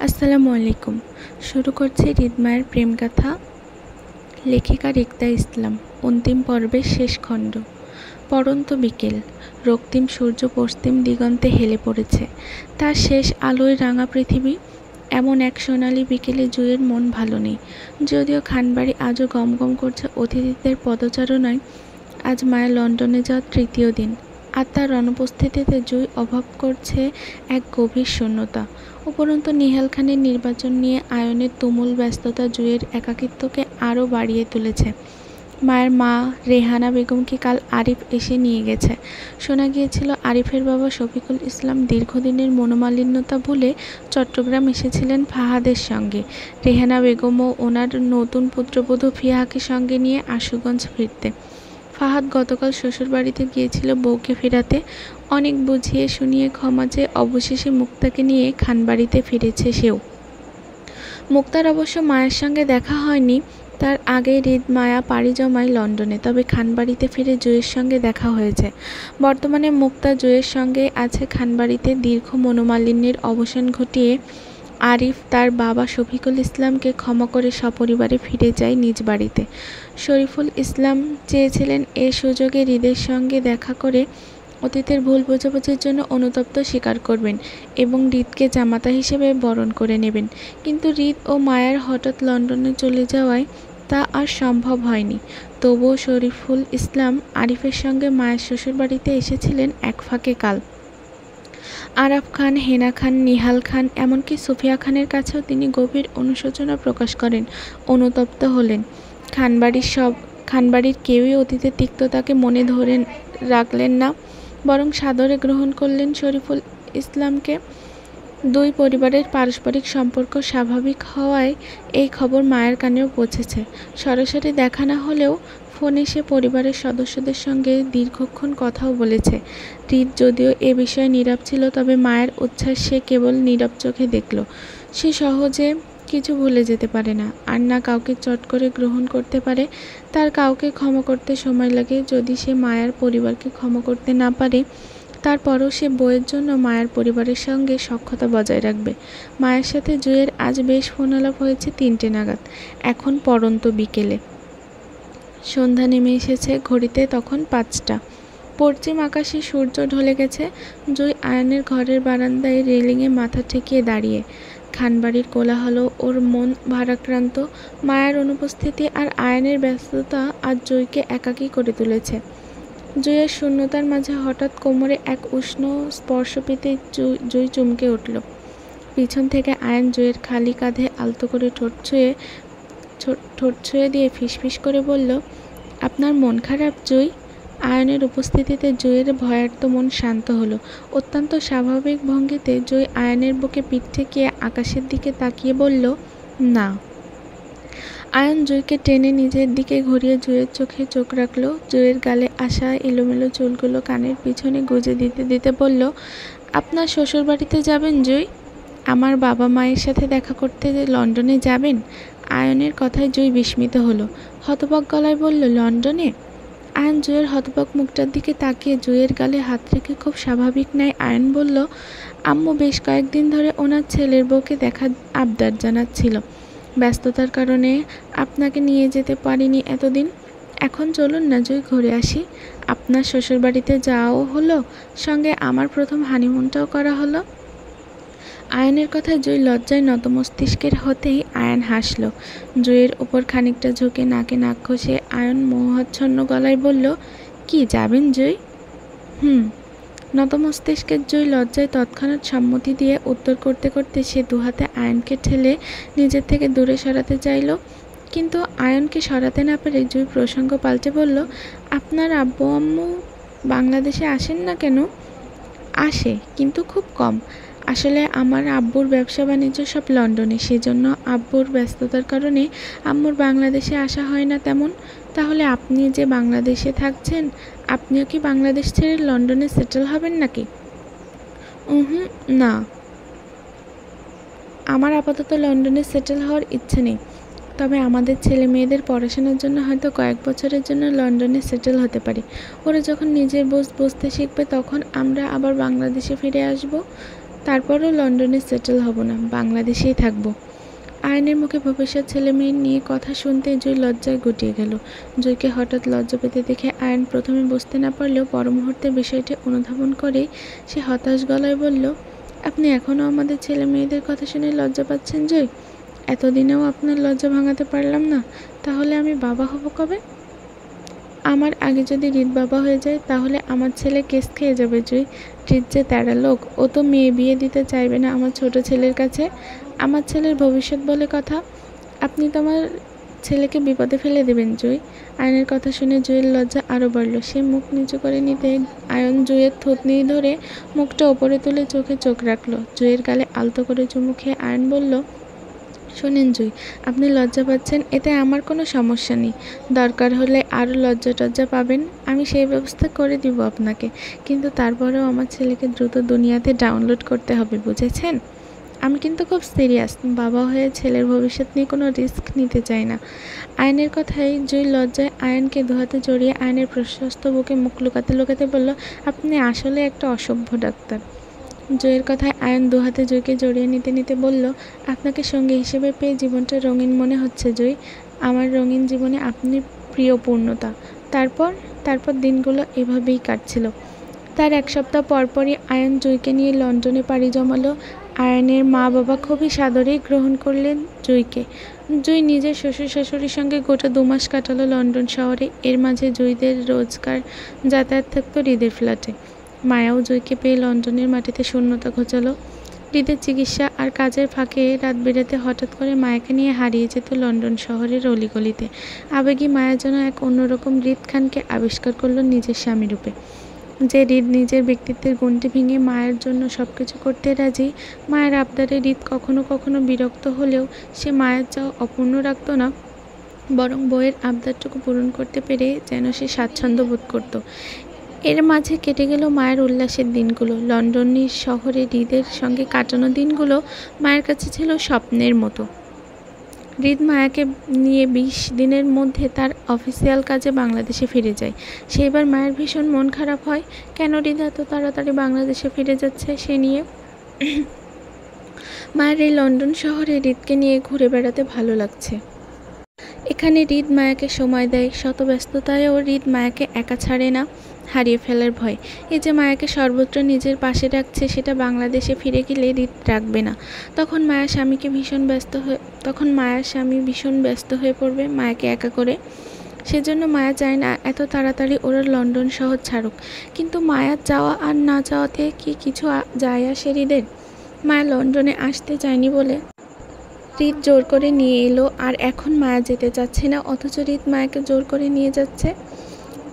আসসালামু আলাইকুম। শুরু করছি হৃদমায়ের প্রেমগাথা। লেখিকা রিক্তা ইসলাম। অন্তিম পর্বের শেষ খণ্ড। পড়ন্ত বিকেল। রক্তিম সূর্য পশ্চিম দিগন্তে হেলে পড়েছে। তার শেষ আলোয় রাঙা পৃথিবী। এমন এক সোনালি বিকেলে জুঁইয়ের মন ভালো নেই। যদিও খানবাড়ি আজও গমগম করছে অতিথিদের পদচারণায়। আজ মায়া লন্ডনে যাওয়ার তৃতীয় দিন, আর তার অনুপস্থিতিতে জুঁই অভাব করছে এক গভীর শূন্যতা। উপরন্তু নিহাল খানের নির্বাচন নিয়ে আয়নের তুমুল ব্যস্ততা জুঁইয়ের একাকিত্বকে আরও বাড়িয়ে তুলেছে। মায়ের মা রেহানা বেগমকে কাল আরিফ এসে নিয়ে গেছে। শোনা গিয়েছিল আরিফের বাবা শফিকুল ইসলাম দীর্ঘদিনের মনোমালিন্যতা ভুলে চট্টগ্রাম এসেছিলেন ফাহাদের সঙ্গে। রেহানা বেগমও ওনার নতুন পুত্রবধূ ফিয়াকে সঙ্গে নিয়ে আশুগঞ্জ ফিরতে। ফাহাদ গতকাল শ্বশুরবাড়িতে গিয়েছিল বউকে ফেরাতে। অনেক বুঝিয়ে শুনিয়ে ক্ষমা চেয়ে অবশেষে মুক্তাকে নিয়ে খানবাড়িতে ফিরেছে সেও। মুক্তার অবশ্য মায়ের সঙ্গে দেখা হয়নি। তার আগে হৃদমায়া পাড়ি জমায় লন্ডনে, তবে খানবাড়িতে ফিরে জুঁইয়ের সঙ্গে দেখা হয়েছে। বর্তমানে মুক্তা জুঁইয়ের সঙ্গে আছে খানবাড়িতে। দীর্ঘ মনোমালিন্যের অবসান ঘটিয়ে আরিফ তার বাবা শফিকুল ইসলামকে ক্ষমা করে সপরিবারে ফিরে যায় নিজ বাড়িতে। শরীফুল ইসলাম চেয়েছিলেন এ সুযোগে হৃদের সঙ্গে দেখা করে অতীতের ভুল বোঝাবুঝির জন্য অনুতপ্ত স্বীকার করবেন এবং হৃদকে জামাতা হিসেবে বরণ করে নেবেন। কিন্তু হৃদ ও মায়ার হঠাৎ লন্ডনে চলে যাওয়ায় তা আর সম্ভব হয়নি। তবুও শরীফুল ইসলাম আরিফের সঙ্গে মায়ের শ্বশুরবাড়িতে এসেছিলেন এক ফাঁকে কাল। আরাফ খান, হেনা খান, নিহাল খান, এমনকি সুফিয়া খানের কাছেও তিনি গভীর অনুশোচনা প্রকাশ করেন, অনুতপ্ত হলেন। খানবাড়ির কেউই অতীতের তিক্ততাকে মনে ধরে রাখলেন না, বরং সাদরে গ্রহণ করলেন শরীফুল ইসলামকে। দুই পরিবারের পারস্পরিক সম্পর্ক স্বাভাবিক হওয়ায় এই খবর মায়ের কানেও পৌঁছেছে। সরাসরি দেখা না হলেও ফোনে সে পরিবারের সদস্যদের সঙ্গে দীর্ঘক্ষণ কথাও বলেছে। হৃদ যদিও এ বিষয়ে নীরব ছিল, তবে মায়ের উচ্ছ্বাস সে কেবল নীরব চোখে দেখল। সে সহজে কিছু ভুলে যেতে পারে না, আর না কাউকে চট করে গ্রহণ করতে পারে। তার কাউকে ক্ষমা করতে সময় লাগে। যদি সে মায়ার পরিবারকে ক্ষমা করতে না পারে, তারপরও সে বইয়ের জন্য মায়ার পরিবারের সঙ্গে সখ্যতা বজায় রাখবে। মায়ের সাথে জুঁইয়ের আজ বেশ ফোনালাপ হয়েছে 3টে নাগাদ। এখন পড়ন্ত বিকেলে। সন্ধ্যা নেমে এসেছে, ঘড়িতে তখন 5টা। পশ্চিম আকাশে সূর্য ঢলে গেছে। জুঁই আয়নের ঘরের বারান্দায় রেলিংয়ে মাথা ঠেকিয়ে দাঁড়িয়ে। খানবাড়ির কোলাহল ওর মন ভারাক্রান্ত। মায়ের অনুপস্থিতি আর আয়নের ব্যস্ততা আজ জুঁইকে একাকী করে তুলেছে। জুঁইয়ের শূন্যতার মাঝে হঠাৎ কোমরে এক উষ্ণ স্পর্শ পেতে জুঁই চমকে উঠল। পিছন থেকে আয়ন জুঁইয়ের খালি কাঁধে আলতো করে ঠোঁট ছুঁয়ে দিয়ে ফিসফিস করে বলল, আপনার মন খারাপ জুঁই? আয়নের উপস্থিতিতে জুঁইয়ের ভয়ার্ত মন শান্ত হলো। অত্যন্ত স্বাভাবিক ভঙ্গিতে জুঁই আয়নের বুকে পিঠ ঠেকিয়ে আকাশের দিকে তাকিয়ে বলল, না। আয়ন জুঁইকে টেনে নিজের দিকে ঘুরিয়ে জুঁইয়ের চোখে চোখ রাখল। জুঁইয়ের গালে আসা এলোমেলো চুলগুলো কানের পিছনে গুজে দিতে দিতে বলল, আপনার শ্বশুরবাড়িতে যাবেন জুঁই? আমার বাবা মায়ের সাথে দেখা করতে লন্ডনে যাবেন? আয়নের কথায় জুঁই বিস্মিত হলো। হতবাক গলায় বলল, লন্ডনে? আয়ন জুঁইয়ের হতবাক মুখটার দিকে তাকিয়ে জুঁইয়ের গালে হাত রেখে খুব স্বাভাবিক ন্যায় আয়ন বলল, আম্মু বেশ কয়েকদিন ধরে ওনার ছেলের বউকে দেখার আবদার জানাচ্ছিল। ব্যস্ততার কারণে আপনাকে নিয়ে যেতে পারিনি এতদিন। এখন চলুন না জুঁই, ঘুরে আসি। আপনার শ্বশুরবাড়িতে যাওয়াও হলো, সঙ্গে আমার প্রথম হানিমুনটাও করা হলো। আয়নের কথায় জুঁই লজ্জায় নতমস্তিষ্কের হতেই আয়ন হাসল। জুঁইয়ের উপর খানিকটা ঝুঁকে নাকে নাক ঘষে আয়ন মোহাচ্ছন্ন গলায় বলল, কি যাবেন জুঁই? নতমস্তিষ্কের জুঁই লজ্জায় তৎক্ষণাৎ সম্মতি দিয়ে উত্তর করতে করতে সে দুহাতে আয়নকে ঠেলে নিজের থেকে দূরে সরাতে চাইল। কিন্তু আয়নকে সরাতে না পেরে জুঁই প্রসঙ্গ পাল্টে বলল, আপনার আব্বু আম্মু বাংলাদেশে আসেন না কেন? আসে, কিন্তু খুব কম। আসলে আমার আব্বুর ব্যবসা বাণিজ্য সব লন্ডনে, সেজন্য আব্বুর ব্যস্ততার কারণে আম্মুর বাংলাদেশে আসা হয় না তেমন। তাহলে আপনি যে বাংলাদেশে থাকছেন, আপনিও কি বাংলাদেশ ছেড়ে লন্ডনে সেটেল হবেন নাকি? না, আমার আপাতত লন্ডনে সেটেল হওয়ার ইচ্ছে নেই। তবে আমাদের ছেলে মেয়েদের পড়াশোনার জন্য হয়তো কয়েক বছরের জন্য লন্ডনে সেটেল হতে পারি। ওরা যখন নিজের বুঝতে শিখবে, তখন আমরা আবার বাংলাদেশে ফিরে আসব। তারপরও লন্ডনে সেটেল হব না, বাংলাদেশেই থাকবো। আয়নের মুখে ভবিষ্যৎ ছেলে মেয়ে নিয়ে কথা শুনতে জুই লজ্জায় গুটিয়ে গেল। জুইকে হঠাৎ লজ্জা পেতে দেখে আয়ন প্রথমে বুঝতে না পারলেও পর মুহূর্তে বিষয়টি অনুধাবন করে সে হতাশ গলায় বলল, আপনি এখনও আমাদের ছেলে মেয়েদের কথা শুনে লজ্জা পাচ্ছেন জুই? এতদিনেও আপনার লজ্জা ভাঙাতে পারলাম না, তাহলে আমি বাবা হব কবে? আমার আগে যদি রিত বাবা হয়ে যায় তাহলে আমার ছেলে কেস খেয়ে যাবে জুই। রিত যে তেরা লোক, ও তো মেয়ে বিয়ে দিতে চাইবে না আমার ছোট ছেলের কাছে। আমার ছেলের ভবিষ্যৎ বলে কথা, আপনি তো আমার ছেলেকে বিপদে ফেলে দেবেন জুই। আয়নের কথা শুনে জুইয়ের লজ্জা আরও বাড়ল। সে মুখ নিচু করে নিতে আয়ন জুইয়ের থুতনি ধরে মুখটা ওপরে তুলে চোখে চোখ রাখলো। জুইয়ের গালে আলতো করে চুমু খেয়ে আয়ন বলল, শোনেন জুই, আপনি লজ্জা পাচ্ছেন, এতে আমার কোনো সমস্যা নেই। দরকার হলে আরও লজ্জা টজ্জা পাবেন, আমি সেই ব্যবস্থা করে দিব আপনাকে। কিন্তু তারপরেও আমার ছেলেকে দ্রুত দুনিয়াতে ডাউনলোড করতে হবে, বুঝেছেন? আমি কিন্তু খুব সিরিয়াস, বাবা হয়ে ছেলের ভবিষ্যৎ নিয়ে কোনো রিস্ক নিতে চাই না। আয়নের কথায় জুই লজ্জায় আয়নকে দুহাতে জড়িয়ে আয়নের প্রশস্ত বুকে মুখ লুকাতে লুকাতে বলল, আপনি আসলে একটা অসভ্য ডাক্তার। জুইয়ের কথায় আয়ন দুহাতে জুইকে জড়িয়ে নিতে নিতে বলল, আপনাকে সঙ্গী হিসেবে পেয়ে জীবনটা রঙিন মনে হচ্ছে জুই। আমার রঙিন জীবনে আপনি প্রিয় পূর্ণতা। তারপর দিনগুলো এভাবেই কাটছিল। তার এক সপ্তাহ পরপরই আয়ন জুইকে নিয়ে লন্ডনে পাড়ি জমালো। আয়নের মা বাবা খুবই সাদরেই গ্রহণ করলেন জুইকে। জুই নিজের শ্বশুর শাশুড়ির সঙ্গে গোটা 2 মাস কাটালো লন্ডন শহরে। এর মাঝে জুইদের রোজকার যাতায়াত থাকতো হৃদের ফ্ল্যাটে। মায়াও জুইকে পেয়ে লন্ডনের মাটিতে শূন্যতা ঘোচালো। হৃদের চিকিৎসা আর কাজের ফাঁকে রাত বিরাতে হঠাৎ করে মায়াকে নিয়ে হারিয়ে যেত লন্ডন শহরের অলিগলিতে। আবেগী মায়া যেন এক অন্যরকম হৃদ খানকে আবিষ্কার করলো নিজের স্বামী রূপে, যে হৃদ নিজের ব্যক্তিত্বের গণ্ডি ভেঙে মায়ের জন্য সব কিছু করতে রাজি। মায়ের আবদারে হৃদ কখনো কখনো বিরক্ত হলেও সে মায়ের চাও অপূর্ণ রাখত না, বরং বইয়ের আবদারটুকু পূরণ করতে পেরে যেন সে স্বাচ্ছন্দ্য বোধ করত। এর মাঝে কেটে গেল মায়ের উল্লাসের দিনগুলো। লন্ডনের শহরে হৃদের সঙ্গে কাটানো দিনগুলো মায়ের কাছে ছিল স্বপ্নের মতো। হৃদ মায়াকে নিয়ে 20 দিনের মধ্যে তার অফিসিয়াল কাজে বাংলাদেশে ফিরে যায়। সেইবার মায়ের ভীষণ মন খারাপ হয়, কেন হৃদ এত তাড়াতাড়ি বাংলাদেশে ফিরে যাচ্ছে সে নিয়ে। মায়ের এই লন্ডন শহরে হৃদকে নিয়ে ঘুরে বেড়াতে ভালো লাগছে। এখানে হৃদ মায়াকে সময় দেয়, শত ব্যস্ততায়ও হৃদ মায়াকে একা ছাড়ে না, হারিয়ে ফেলার ভয়। এই যে মায়াকে সর্বত্র নিজের পাশে রাখছে, সেটা বাংলাদেশে ফিরে গেলে হৃদ রাখবে না। তখন মায়ার স্বামী ভীষণ ব্যস্ত হয়ে পড়বে মায়াকে একা করে। সেজন্য মায়া চায় না এত তাড়াতাড়ি ওরা লন্ডন শহর ছাড়ুক। কিন্তু মায়ার যাওয়া আর না যাওয়াতে কি কিছু যায় আসে হৃদের? মায়া লন্ডনে আসতে চায়নি বলে হৃদ জোর করে নিয়ে এলো, আর এখন মায়া যেতে চাচ্ছে না, অথচ হৃদ মায়াকে জোর করে নিয়ে যাচ্ছে।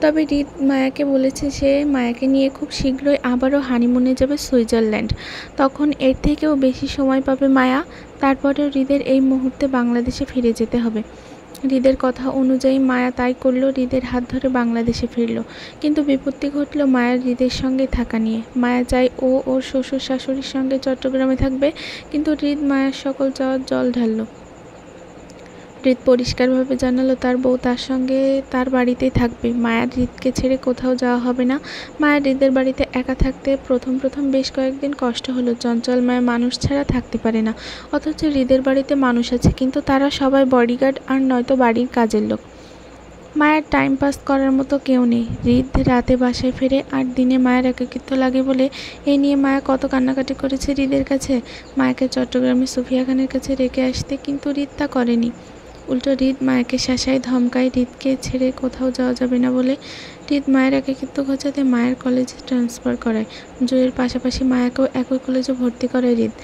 তবে হৃদ মায়াকে বলেছে সে মায়াকে নিয়ে খুব শীঘ্রই আবারও হানিমুনে যাবে সুইজারল্যান্ড। তখন এর থেকেও বেশি সময় পাবে মায়া। তারপরেও হৃদের এই মুহূর্তে বাংলাদেশে ফিরে যেতে হবে। হৃদের কথা অনুযায়ী মায়া তাই করলো, হৃদের হাত ধরে বাংলাদেশে ফিরল। কিন্তু বিপত্তি ঘটল মায়ার হৃদের সঙ্গে থাকা নিয়ে। মায়া চায় ও ওর শ্বশুর শাশুড়ির সঙ্গে চট্টগ্রামে থাকবে, কিন্তু হৃদ মায়ার সকল চাওয়ার জল ঢালল। হৃদ পরিষ্কারভাবে জানালো তার বউ তার সঙ্গে তার বাড়িতেই থাকবে, মায়ার হৃদকে ছেড়ে কোথাও যাওয়া হবে না। মায়ার হৃদের বাড়িতে একা থাকতে প্রথম বেশ কয়েকদিন কষ্ট হলো। চঞ্চল মায়া মানুষ ছাড়া থাকতে পারে না, অথচ হৃদের বাড়িতে মানুষ আছে, কিন্তু তারা সবাই বডিগার্ড আর নয়তো বাড়ির কাজের লোক। মায়ের টাইম পাস করার মতো কেউ নেই। হৃদ রাতে বাসায় ফেরে আর দিনে মায়ের একাকিত্ব লাগে বলে এই নিয়ে মায়া কত কান্নাকাটি করেছে হৃদের কাছে, মায়াকে চট্টগ্রামে সুফিয়া খানের কাছে রেখে আসতে, কিন্তু হৃদ তা করেনি। উল্টো হৃদ মায়াকে শাসায় ধমকায় হৃদকে ছেড়ে কোথাও যাওয়া যাবে না বলে। হৃদ মায়ের একাকিত্ব ঘোচাতে মায়ের কলেজে ট্রান্সফার করায়। জুয়ের পাশাপাশি মায়াকেও একই কলেজে ভর্তি করায় হৃদ।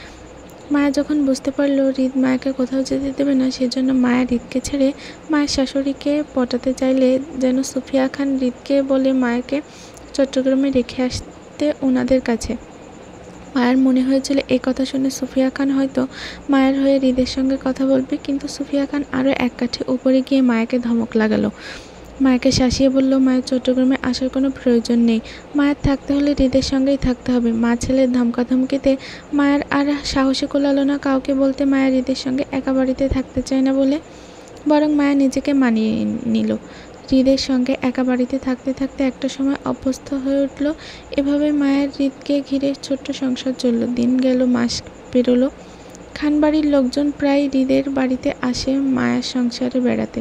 মায়া যখন বুঝতে পারলো হৃদ মায়াকে কোথাও যেতে দেবে না, সেজন্য মায়া হৃদকে ছেড়ে মায়ের শাশুড়িকে পটাতে চাইলে যেন সুফিয়া খান হৃদকে বলে মায়াকে চট্টগ্রামে রেখে আসতে ওনাদের কাছে। মায়ের মনে হয়েছিল এই কথা শুনে সুফিয়া খান হয়তো মায়ের হয়ে হৃদের সঙ্গে কথা বলবে, কিন্তু সুফিয়া খান আরও এক কাঠি উপরে গিয়ে মায়াকে ধমক লাগালো। মায়াকে শাসিয়ে বলল মায়ের চট্টগ্রামে আসার কোনো প্রয়োজন নেই, মায়ের থাকতে হলে হৃদের সঙ্গেই থাকতে হবে। মা ছেলের ধমকাধমকিতে মায়ের আর সাহসে কোলালো না কাউকে বলতে মায়ের হৃদের সঙ্গে একা বাড়িতে থাকতে চায় না বলে, বরং মায়া নিজেকে মানিয়ে নিল। হৃদের সঙ্গে একা বাড়িতে থাকতে থাকতে একটা সময় অভ্যস্ত হয়ে উঠল। এভাবে মায়ের হৃদকে ঘিরে ছোট্ট সংসার চলল। দিন গেল, মাস পেরোলো। খানবাড়ির লোকজন প্রায় হৃদের বাড়িতে আসে মায়ার সংসারে বেড়াতে।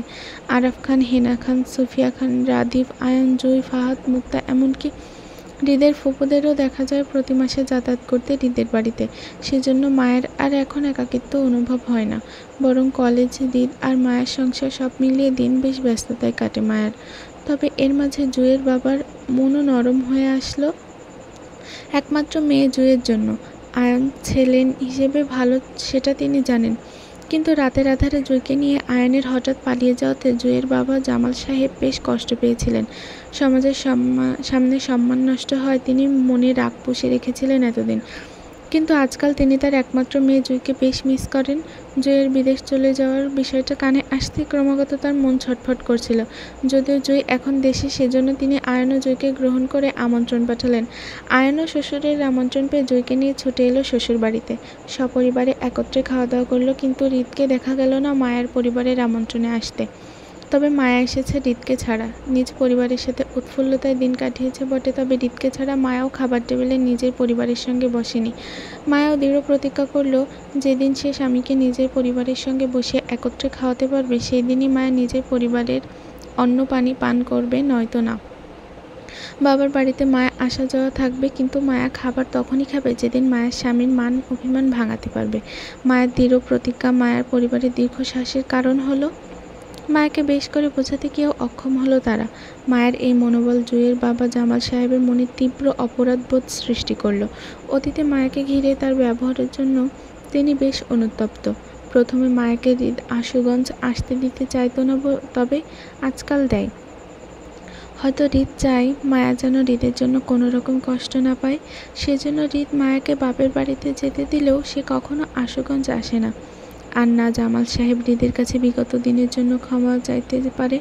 আরাফ খান, হেনা খান, সুফিয়া খান, রাদীপ, আয়ান, জুই, ফাহাদ, মুক্তা, এমনকি হৃদের ফুপুদেরও দেখা যায় প্রতি মাসে যাতায়াত করতে হৃদের বাড়িতে। সেজন্য মায়ের আর এখন একাকিত্ব অনুভব হয় না, বরং কলেজ, হৃদ আর মায়ের সংসার সব মিলিয়ে দিন বেশ ব্যস্ততায় কাটে মায়ের। তবে এর মাঝে জুয়ের বাবার মনও নরম হয়ে আসলো। একমাত্র মেয়ে জুয়ের জন্য। আয়ান ছেলে হিসেবে ভালো সেটা তিনি জানেন, কিন্তু রাতের আধারে জুইকে নিয়ে আয়ানের হঠাৎ পালিয়ে যাওয়াতে জুয়ের বাবা জামাল সাহেব বেশ কষ্ট পেয়েছিলেন। সমাজের সামনে সম্মান নষ্ট হয় তিনি মনে রাগ পুষে রেখেছিলেন এতদিন, কিন্তু আজকাল তিনি তার একমাত্র মেয়ে জুইকে বেশ মিস করেন। জুইয়ের বিদেশ চলে যাওয়ার বিষয়টা কানে আসতে ক্রমাগত তার মন ছটফট করছিল। যদিও জুই এখন দেশে, সেজন্য তিনি আয়ান ও জুইকে গ্রহণ করে আমন্ত্রণ পাঠালেন। আয়ান ও শ্বশুরের আমন্ত্রণ পেয়ে জুইকে নিয়ে ছুটে এলো শ্বশুর বাড়িতে। সপরিবারে একত্রে খাওয়া দাওয়া করলো, কিন্তু হৃদকে দেখা গেল না মায়ের পরিবারের আমন্ত্রণে আসতে। তবে মায়া এসেছে হৃদকে ছাড়া। নিজ পরিবারের সাথে উৎফুল্লতায় দিন কাটিয়েছে বটে, তবে হৃদকে ছাড়া মায়াও খাবার টেবিলে নিজের পরিবারের সঙ্গে বসেনি। মায়াও দৃঢ় প্রতিজ্ঞা করল, যেদিন সে স্বামীকে নিজের পরিবারের সঙ্গে বসে একত্রে খাওয়াতে পারবে সেই দিনই মায়া নিজের পরিবারের অন্ন পানি পান করবে, নয়তো না। বাবার বাড়িতে মায়া আসা যাওয়া থাকবে, কিন্তু মায়া খাবার তখনই খাবে যেদিন মায়ের স্বামীর মান অভিমান ভাঙাতে পারবে। মায়ের দৃঢ় প্রতিজ্ঞা মায়ের পরিবারের দীর্ঘশ্বাসের কারণ হলো। মায়াকে বেশ করে বোঝাতে গিয়েও অক্ষম হলো তারা। মায়ের এই মনোবল জুয়ের বাবা জামাল সাহেবের মনে তীব্র অপরাধবোধ সৃষ্টি করল। অতীতে মায়াকে ঘিরে তার ব্যবহারের জন্য তিনি বেশ অনুতপ্ত। প্রথমে মায়াকে হৃদ আশুগঞ্জ আসতে দিতে চাইতো না, তবে আজকাল দেয়। হয়তো হৃদ চায় মায়া যেন হৃদের জন্য কোনো রকম কষ্ট না পায়, সেজন্য হৃদ মায়াকে বাপের বাড়িতে যেতে দিলেও সে কখনো আশুগঞ্জ আসে না। আর না জামাল সাহেব হৃদের কাছে বিগত দিনের জন্য ক্ষমা চাইতে পারে।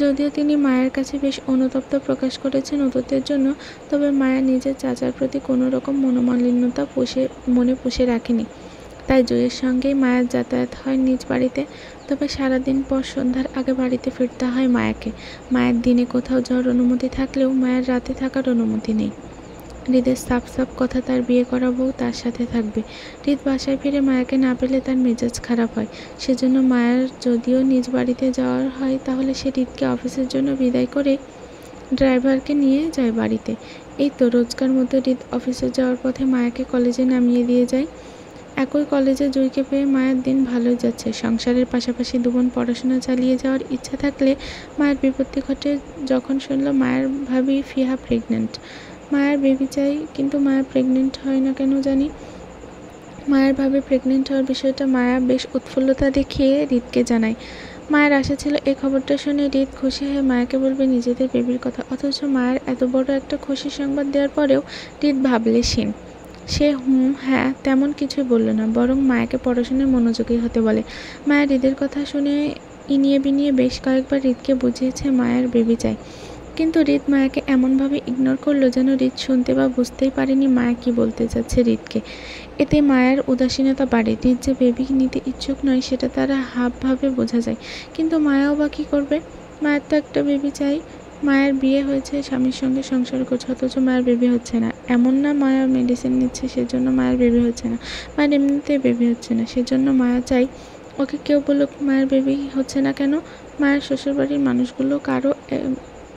যদিও তিনি মায়ের কাছে বেশ অনুতপ্ত প্রকাশ করেছেন অতীতের জন্য, তবে মায়া নিজের চাচার প্রতি কোনো রকম মনোমালিন্যতা মনে পুষে রাখেনি। তাই জুয়ের সঙ্গেই মায়ের যাতায়াত হয় নিজ বাড়িতে। তবে সারাদিন পর সন্ধ্যার আগে বাড়িতে ফিরতে হয় মায়াকে। মায়ের দিনে কোথাও যাওয়ার অনুমতি থাকলেও মায়ের রাতে থাকার অনুমতি নেই। হৃদের সাফ সাফ কথা, তার বিয়ে করা বউ তার সাথে থাকবে। হৃদ বাসায় ফিরে মায়াকে না পেলে তার মেজাজ খারাপ হয়। সেজন্য মায়ার যদিও নিজ বাড়িতে যাওয়ার হয়, তাহলে সে হৃদকে অফিসের জন্য বিদায় করে ড্রাইভারকে নিয়ে যায় বাড়িতে। এই তো রোজকার মতো হৃদ অফিসে যাওয়ার পথে মায়াকে কলেজে নামিয়ে দিয়ে যায়। একই কলেজে জুইকে পেয়ে মায়ের দিন ভালোই যাচ্ছে। সংসারের পাশাপাশি দুবোন পড়াশোনা চালিয়ে যাওয়ার ইচ্ছা থাকলে মায়ের বিপত্তি ঘটে যখন শুনল মায়ের ভাবি ফিহা প্রেগনেন্ট। মায়ের বেবি চাই, কিন্তু মায়ের প্রেগনেন্ট হয় না কেন জানি। মায়ের ভাবে প্রেগনেন্ট হওয়ার বিষয়টা মায়া বেশ উৎফুল্লতা দেখিয়ে হৃদকে জানায়। মায়ের আশা ছিল এই খবরটা শুনে হৃদ খুশি হয়ে মায়াকে বলবে নিজেদের বেবির কথা, অথচ মায়ের এত বড় একটা খুশির সংবাদ দেওয়ার পরেও হৃদ ভাবলেশীন। সে হ্যাঁ তেমন কিছুই বলল না, বরং মায়াকে পড়াশোনায় মনোযোগী হতে বলে। মায়া হৃদের কথা শুনে ইনিয়ে বিনিয়ে বেশ কয়েকবার হৃদকে বুঝিয়েছে মায়ের বেবি চাই, কিন্তু হৃদ মায়াকে এমনভাবে ইগনোর করলো যেন হৃদ শুনতে বা বুঝতেই পারেনি মায়া কি বলতে চাচ্ছে হৃদকে। এতে মায়ের উদাসীনতা বাড়ে। হৃদ যে বেবি নিতে ইচ্ছুক নয় সেটা তারা হাবভাবে বোঝা যায়, কিন্তু মায়াও বা কী করবে? মায়ের তো একটা বেবি চাই। মায়ের বিয়ে হয়েছে, স্বামীর সঙ্গে সংসার করছে, অথচ মায়ের বেবি হচ্ছে না। এমন না মায়া মেডিসিন নিচ্ছে সেজন্য মায়ের বেবি হচ্ছে না, মায়ের এমনিতেই বেবি হচ্ছে না, সেজন্য মায়া চাই ওকে কেউ বলুক মায়ের বেবি হচ্ছে না কেন। মায়ের শ্বশুরবাড়ির মানুষগুলো কারো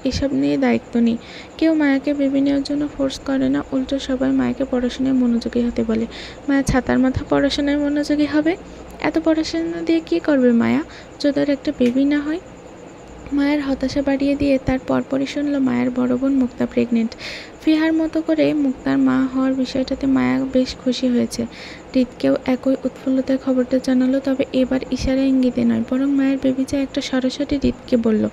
এসব নিয়ে দায়িত্ব নেই। কেউ মায়াকে বেবি নেওয়ার জন্য ফোর্স করে না, উল্টো সবাই মায়াকে পড়াশোনায় মনোযোগী হতে বলে। মায়া ছাতার মাথা পড়াশোনায় মনোযোগী হবে? এত পড়াশোনা দিয়ে কী করবে মায়া যদি ওর একটা বেবি না হয়? মায়ের হতাশা বাড়িয়ে দিয়ে তার পরপরই শুনল মায়ের বড় বোন মুক্তা প্রেগনেন্ট। ফিহার মতো করে মুক্তার মা হওয়ার বিষয়টাতে মায়া বেশ খুশি হয়েছে। হৃদকেও একই উৎফুল্লতায় খবরটা জানালো, তবে এবার ইশারা ইঙ্গিতে নয়, বরং মায়ের বেবি চাই একটা সরাসরি হৃদকে বলল।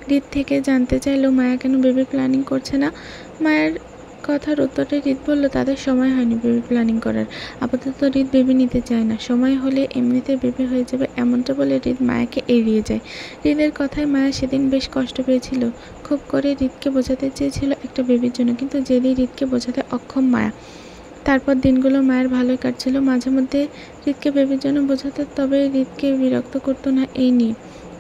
হৃদ থেকে জানতে চাইলো মায়া কেন বেবি প্ল্যানিং করছে না। মায়ের কথার উত্তরে হৃদ বলল তাদের সময় হয়নি বেবি প্ল্যানিং করার। আপাতত হৃদ বেবি নিতে চায় না, সময় হলে এমনিতে বেবি হয়ে যাবে, এমনটা বলে হৃদ মায়াকে এড়িয়ে যায়। হৃদের কথায় মায়া সেদিন বেশ কষ্ট পেয়েছিল। খুব করে হৃদকে বোঝাতে চেয়েছিল একটা বেবির জন্য, কিন্তু জেদি হৃদকে বোঝাতে অক্ষম মায়া। তারপর দিনগুলো মায়ের ভালোই কাটছিল। মাঝে মধ্যে হৃদকে বেবির জন্য বোঝাতে, তবে হৃদকে বিরক্ত করতো না এই নিয়ে।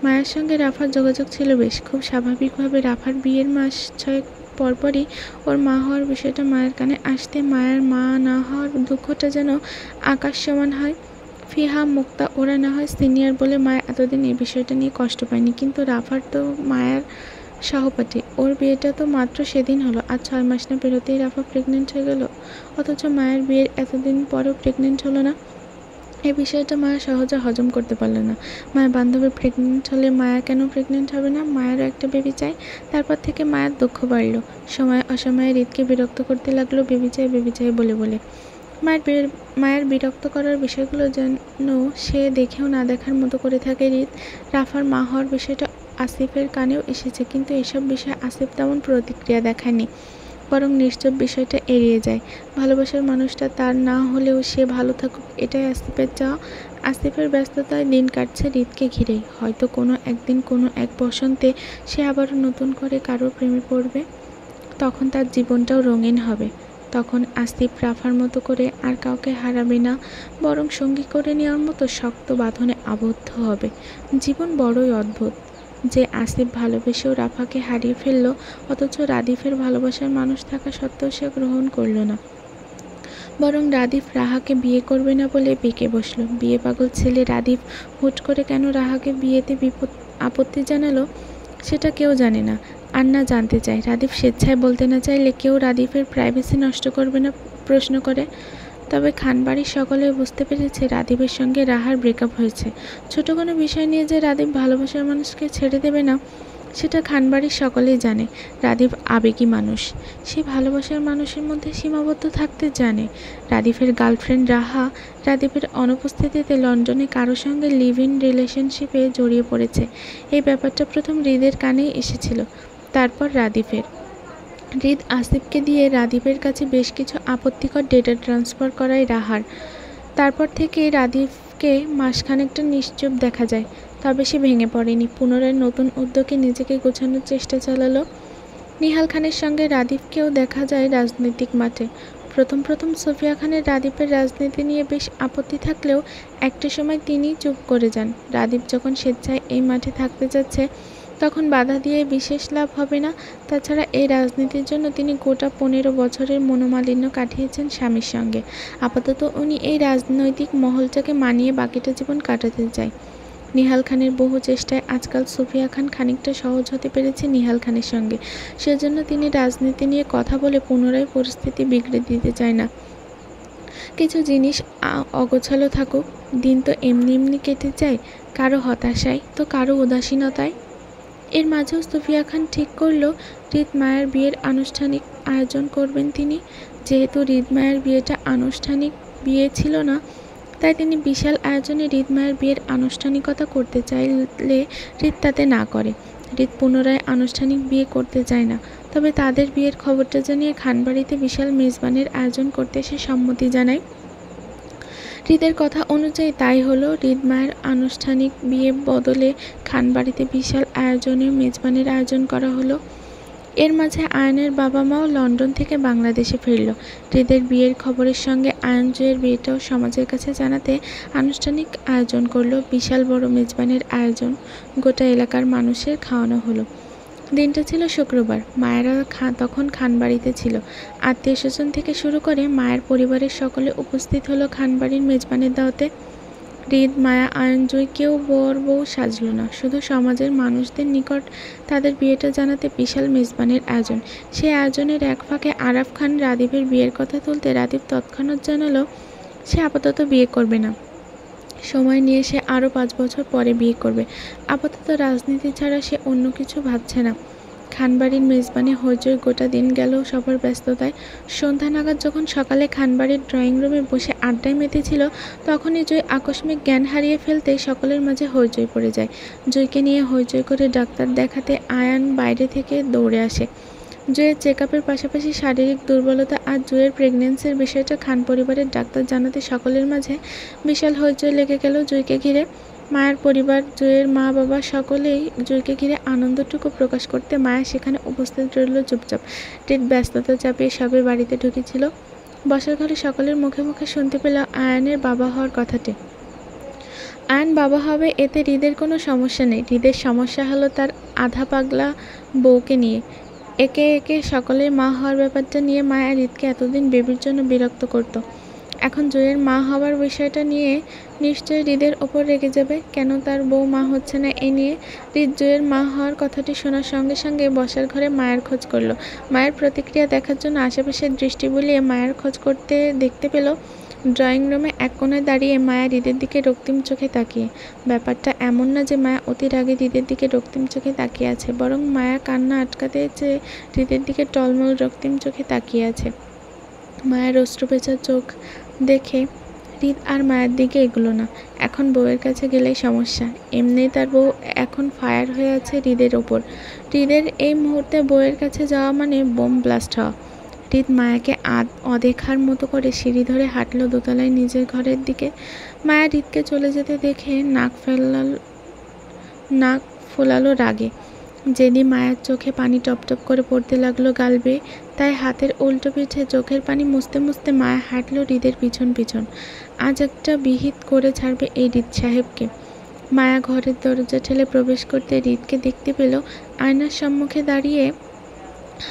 মায়ের সঙ্গে রাফার যোগাযোগ ছিল বেশ। খুব স্বাভাবিকভাবে রাফার বিয়ের মাস 6 পরপরই ওর মা হওয়ার বিষয়টা মায়ের কানে আসতে মায়ের মা না হওয়ার দুঃখটা যেন আকাশ সমান হয়। ফিহা, মুক্তা ওরা না হয় সিনিয়র বলে মায়া এতদিন এই বিষয়টা নিয়ে কষ্ট পায়নি, কিন্তু রাফার তো মায়ার সহপাঠী, ওর বিয়েটা তো মাত্র সেদিন হলো, আর 6 মাস না পেরোতেই রাফা প্রেগনেন্ট হয়ে গেল। অথচ মায়ের বিয়ের এতদিন পরেও প্রেগনেন্ট হলো না। এই বিষয়টা মায়া সহজে হজম করতে পারল না। মায়ের বান্ধবী প্রেগনেন্ট হলে মায়া কেন প্রেগনেন্ট হবে না? মায়েরও একটা বেবি চাই। তারপর থেকে মায়ের দুঃখ বাড়ল। সময় অসময়ে হৃদকে বিরক্ত করতে লাগলো বেবি চাই বলে বলে। মায়ের বিরক্ত করার বিষয়গুলো যেন সে দেখেও না দেখার মতো করে থাকে হৃদ। রাফার মা হওয়ার বিষয়টা আসিফের কানেও এসেছে, কিন্তু এসব বিষয়ে আসিফ তেমন প্রতিক্রিয়া দেখায়নি, বরং নিশ্চুপ বিষয়টা এড়িয়ে যায়। ভালোবাসার মানুষটা তার না হলেও সে ভালো থাকুক, এটাই আসিফের চাওয়া। আসিফের ব্যস্ততায় দিন কাটছে হৃদকে ঘিরেই। হয়তো কোনো একদিন কোনো এক বসন্তে সে আবারও নতুন করে কারোর প্রেমে পড়বে। তখন তার জীবনটাও রঙিন হবে। তখন আসিফ রাফার মতো করে আর কাউকে হারাবে না, বরং সঙ্গী করে নেওয়ার মতো শক্ত বাঁধনে আবদ্ধ হবে। জীবন বড়ই অদ্ভুত যে আসিফ ভালোবেসেও রাফাকে হারিয়ে ফেলল, অথচ রাদিফের ভালোবাসার মানুষ থাকা সত্ত্বেও সে গ্রহণ করল না, বরং রাদিফ রাহাকে বিয়ে করবে না বলে বেঁকে বসল। বিয়ে পাগল ছেলে রাদিফ হুট করে কেন রাহাকে বিয়েতে আপত্তি জানালো সেটা কেউ জানে না, আর না জানতে চায়। রাদিফ স্বেচ্ছায় বলতে না চাইলে কেউ রাদিফের প্রাইভেসি নষ্ট করবে না প্রশ্ন করে। তবে খানবাড়ির সকলে বুঝতে পেরেছে রাদিফের সঙ্গে রাহার ব্রেকআপ হয়েছে। ছোট কোনো বিষয় নিয়ে যে রাদিফ ভালোবাসার মানুষকে ছেড়ে দেবে না সেটা খানবাড়ির সকলেই জানে। রাদিফ আবেগী মানুষ, সে ভালোবাসার মানুষের মধ্যে সীমাবদ্ধ থাকতে জানে। রাদিফের গার্লফ্রেন্ড রাহা রাদিফের অনুপস্থিতিতে লন্ডনে কারো সঙ্গে লিভ ইন রিলেশনশিপে জড়িয়ে পড়েছে। এই ব্যাপারটা প্রথম হৃদের কানেই এসেছিল, তারপর রাদিফের। হৃদ আসিফকে দিয়ে রাদিফের কাছে বেশ কিছু আপত্তিকর ডেটা ট্রান্সফার করায় রাহার। তারপর থেকে রাদিফকে মাসখানেকটা নিশ্চুপ দেখা যায়, তবে সে ভেঙে পড়েনি। পুনরায় নতুন উদ্যোগে নিজেকে গোছানোর চেষ্টা চালালো। নিহাল খানের সঙ্গে রাদিফকেও দেখা যায় রাজনৈতিক মাঠে। প্রথম সোফিয়া খানের রাদিফের রাজনীতি নিয়ে বেশ আপত্তি থাকলেও একটা সময় তিনিই চুপ করে যান। রাদিফ যখন স্বেচ্ছায় এই মাঠে থাকতে যাচ্ছে তখন বাধা দিয়ে বিশেষ লাভ হবে না। তাছাড়া এই রাজনীতির জন্য তিনি গোটা 15 বছরের মনোমালিন্য কাটিয়েছেন স্বামীর সঙ্গে। আপাতত উনি এই রাজনৈতিক মহলটাকে মানিয়ে বাকিটা জীবন কাটাতে চায়। নিহাল খানের বহু চেষ্টায় আজকাল সোফিয়া খান খানিকটা সহজ হতে পেরেছে নিহাল খানের সঙ্গে। সেজন্য তিনি রাজনীতি নিয়ে কথা বলে পুনরায় পরিস্থিতি বিগড়ে দিতে চায় না। কিছু জিনিস অগোছালো থাকুক, দিন তো এমনি কেটে যায়, কারো হতাশায় তো কারো উদাসীনতায়। এর মাঝেও সোফিয়া খান ঠিক করল হৃদ মায়ের বিয়ের আনুষ্ঠানিক আয়োজন করবেন তিনি। যেহেতু হৃদ মায়ের বিয়েটা আনুষ্ঠানিক বিয়ে ছিল না, তাই তিনি বিশাল আয়োজনে হৃদ মায়ের বিয়ের আনুষ্ঠানিকতা করতে চাইলে হৃদ তাতে না করে। হৃদ পুনরায় আনুষ্ঠানিক বিয়ে করতে চায় না, তবে তাদের বিয়ের খবরটা জানিয়ে খানবাড়িতে বিশাল মেজবানের আয়োজন করতে সে সম্মতি জানায়। হৃদের কথা অনুযায়ী তাই হলো। হৃদ মায়ের আনুষ্ঠানিক বিয়ে বদলে খানবাড়িতে বিশাল আয়োজনে মেজবানের আয়োজন করা হলো। এর মাঝে আয়নের বাবা মাও লন্ডন থেকে বাংলাদেশে ফিরল। হৃদের বিয়ের খবরের সঙ্গে আয়ন জয়ের বিয়েটাও সমাজের কাছে জানাতে আনুষ্ঠানিক আয়োজন করলো। বিশাল বড় মেজবানের আয়োজন, গোটা এলাকার মানুষের খাওয়ানো হলো। দিনটা ছিল শুক্রবার। মায়েরা তখন খানবাড়িতে ছিল। আত্মীয় স্বজন থেকে শুরু করে মায়ের পরিবারের সকলে উপস্থিত হলো খানবাড়ির মেজবানের দাওয়াতে। হৃদ, মায়া, আয়ন, জয় কেউ বর বউ সাজল না, শুধু সমাজের মানুষদের নিকট তাদের বিয়েটা জানাতে বিশাল মেজবানের আয়োজন। সেই আয়োজনের এক ফাঁকে আরাফ খান রাদিফের বিয়ের কথা তুলতে রাদিফ তৎক্ষণাৎ জানালো সে আপাতত বিয়ে করবে না, সময় নিয়ে সে আরও 5 বছর পরে বিয়ে করবে। আপাতত রাজনীতি ছাড়া সে অন্য কিছু ভাবছে না। খানবাড়ির মেজবানি হইচই, গোটা দিন গেল সবার ব্যস্ততায়। সন্ধ্যা নাগাদ যখন সকালে খানবাড়ির ড্রয়িং রুমে বসে আড্ডায় মেতেছিল, তখনই জয় আকস্মিক জ্ঞান হারিয়ে ফেলতে সকলের মাঝে হইচই পড়ে যায়। জয়কে নিয়ে হইচই করে ডাক্তার দেখাতে আয়ান বাইরে থেকে দৌড়ে আসে। জয়ের চেকআপের পাশাপাশি শারীরিক দুর্বলতা আর জয়ের প্রেগনেন্সির বিষয়টা খান পরিবারের ডাক্তার জানাতে সকলের মাঝে বিশাল হইচই লেগে গেল জয়কে ঘিরে। মায়ের পরিবার, জয়ের মা বাবা সকলেই জয়কে ঘিরে আনন্দটুকু প্রকাশ করতে মায়া সেখানে উপস্থিত রইল চুপচাপ। হৃদ ব্যস্ততা চাপিয়ে সবে বাড়িতে ঢুকেছিল। বসার ঘরে সকলের মুখে মুখে শুনতে পেল আয়ানের বাবা হওয়ার কথাটি। আয়ন বাবা হবে, এতে হৃদের কোনো সমস্যা নেই। হৃদের সমস্যা হলো তার আধা পাগলা বউকে নিয়ে। একে একে সকলের মা হওয়ার ব্যাপারটা নিয়ে মায়া হৃদকে এতদিন বেবির জন্য বিরক্ত করত। এখন জয়ের মা হওয়ার বিষয়টা নিয়ে নিশ্চয়ই হৃদের ওপর রেগে যাবে। কেন তার বউ মা হচ্ছে না এ নিয়ে। হৃদ জয়ের মা হওয়ার কথাটি শোনার সঙ্গে সঙ্গে বসার ঘরে মায়ের খোঁজ করল। মায়ের প্রতিক্রিয়া দেখার জন্য আশেপাশে দৃষ্টি বুলিয়ে মায়ের খোঁজ করতে দেখতে পেল ড্রয়িং রুমে এক কোণায় দাঁড়িয়ে মায়া হৃদের দিকে রক্তিম চোখে তাকিয়ে। ব্যাপারটা এমন না যে মায়া অতি রাগে হৃদের দিকে রক্তিম চোখে তাকিয়ে আছে, বরং মায়া কান্না আটকাতে চেয়ে হৃদের দিকে টলমল রক্তিম চোখে তাকিয়ে আছে। মায়ের অশ্রুভেজা চোখ দেখে হৃদ আর মায়ের দিকে এগুলো না। এখন বউয়ের কাছে গেলেই সমস্যা। এমনিই তার বউ এখন ফায়ার হয়ে আছে হৃদের ওপর। হৃদের এই মুহূর্তে বউয়ের কাছে যাওয়া মানে বোম ব্লাস্ট হওয়া। হৃদ মায়াকে অদেখার মতো করে সিঁড়ি ধরে হাঁটলো দোতলায় নিজের ঘরের দিকে। মায়া হৃদকে চলে যেতে দেখে নাক ফোলালো রাগে। যেদি মায়ের চোখে পানি টপটপ করে পড়তে লাগলো গাল বেয়ে, তাই হাতের উল্টো পিঠে চোখের পানি মুছতে মুছতে মায়া হাঁটল হৃদের পিছন পিছন। আজ একটা বিহিত করে ছাড়বে এই হৃদ সাহেবকে। মায়া ঘরের দরজা ঠেলে প্রবেশ করতে হৃদকে দেখতে পেল আয়নার সম্মুখে দাঁড়িয়ে